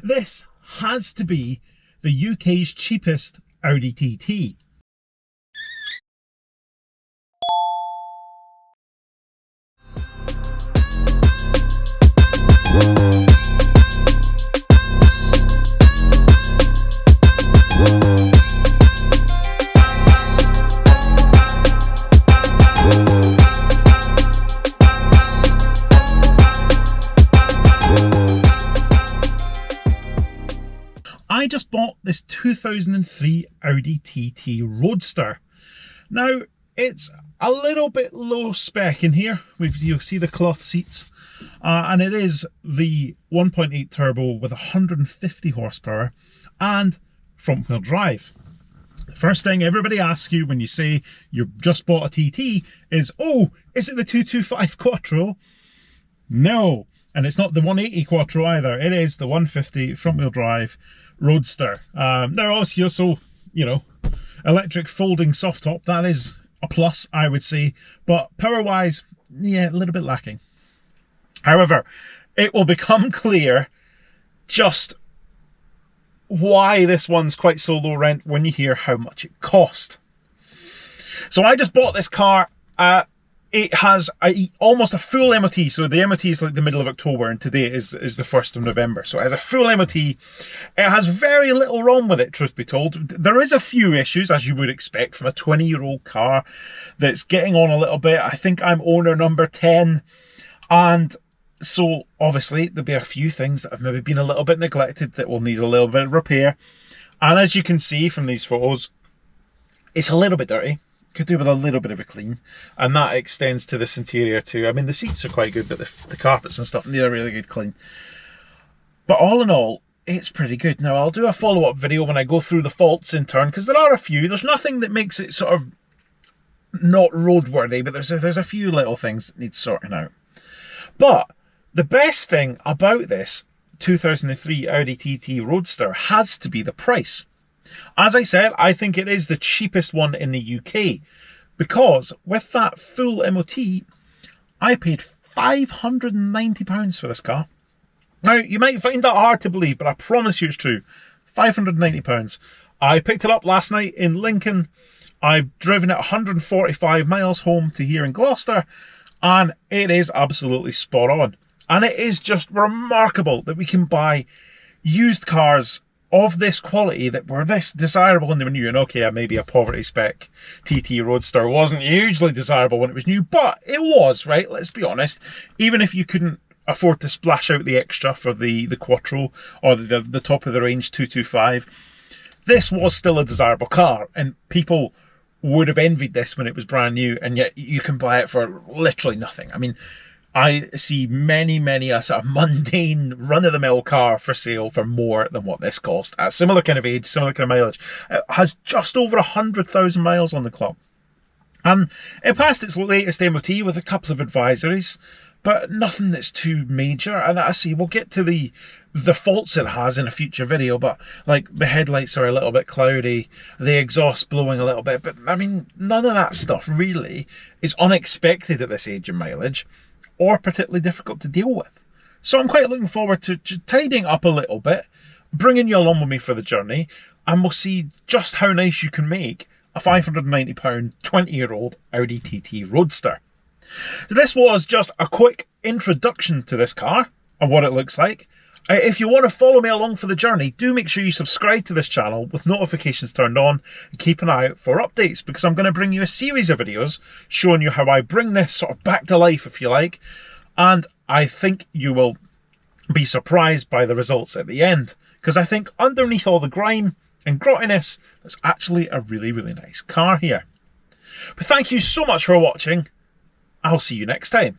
This has to be the UK's cheapest Audi TT. I just bought this 2003 Audi TT Roadster. Now, it's a little bit low spec in here. You'll see the cloth seats. And it is the 1.8 turbo with 150 horsepower and front wheel drive. The first thing everybody asks you when you say you've just bought a TT is, oh, is it the 225 Quattro? No. And it's not the 180 Quattro either. It is the 150 front wheel drive Roadster. They're obviously also, you know, electric folding soft top. That is a plus, I would say. But power wise, yeah, a little bit lacking. However, it will become clear just why this one's quite so low rent when you hear how much it cost. So I just bought this car. It has almost a full MOT, so the MOT is like the middle of October and today is the 1st of November. So it has a full MOT. It has very little wrong with it, truth be told. There is a few issues, as you would expect from a 20-year-old car that's getting on a little bit. I think I'm owner number 10, and so obviously there'll be a few things that have maybe been a little bit neglected that will need a little bit of repair. And as you can see from these photos, it's a little bit dirty. Could do with a little bit of a clean, and that extends to this interior too. I mean, the seats are quite good, but the carpets and stuff need a really good clean. But all in all, it's pretty good. Now, I'll do a follow-up video when I go through the faults in turn, because there are a few. There's nothing that makes it sort of not roadworthy, but there's a few little things that need sorting out. But the best thing about this 2003 Audi TT Roadster has to be the price. As I said, I think it is the cheapest one in the UK, because with that full MOT, I paid £590 for this car. Now, you might find that hard to believe, but I promise you it's true. £590. I picked it up last night in Lincoln. I've driven it 145 miles home to here in Gloucester, and it is absolutely spot on. And it is just remarkable that we can buy used cars of this quality that were this desirable when they were new. And okay, maybe a poverty spec TT Roadster wasn't hugely desirable when it was new, but it was, right? Let's be honest. Even if you couldn't afford to splash out the extra for the Quattro or the top of the range 225, this was still a desirable car, and people would have envied this when it was brand new, and yet you can buy it for literally nothing. I mean, I see many a sort of mundane, run-of-the-mill car for sale for more than what this cost. At a similar kind of age, similar kind of mileage. It has just over 100,000 miles on the clock. And it passed its latest MOT with a couple of advisories, but nothing that's too major. And I see, we'll get to the faults it has in a future video, but like the headlights are a little bit cloudy, the exhaust blowing a little bit, but I mean, none of that stuff really is unexpected at this age of mileage, or particularly difficult to deal with. So I'm quite looking forward to tidying up a little bit, bringing you along with me for the journey, and we'll see just how nice you can make a £590 20-year-old Audi TT Roadster. So this was just a quick introduction to this car and what it looks like. If you want to follow me along for the journey, do make sure you subscribe to this channel with notifications turned on and keep an eye out for updates, because I'm going to bring you a series of videos showing you how I bring this sort of back to life, if you like, and I think you will be surprised by the results at the end, because I think underneath all the grime and grottiness, there's actually a really nice car here. But thank you so much for watching. I'll see you next time.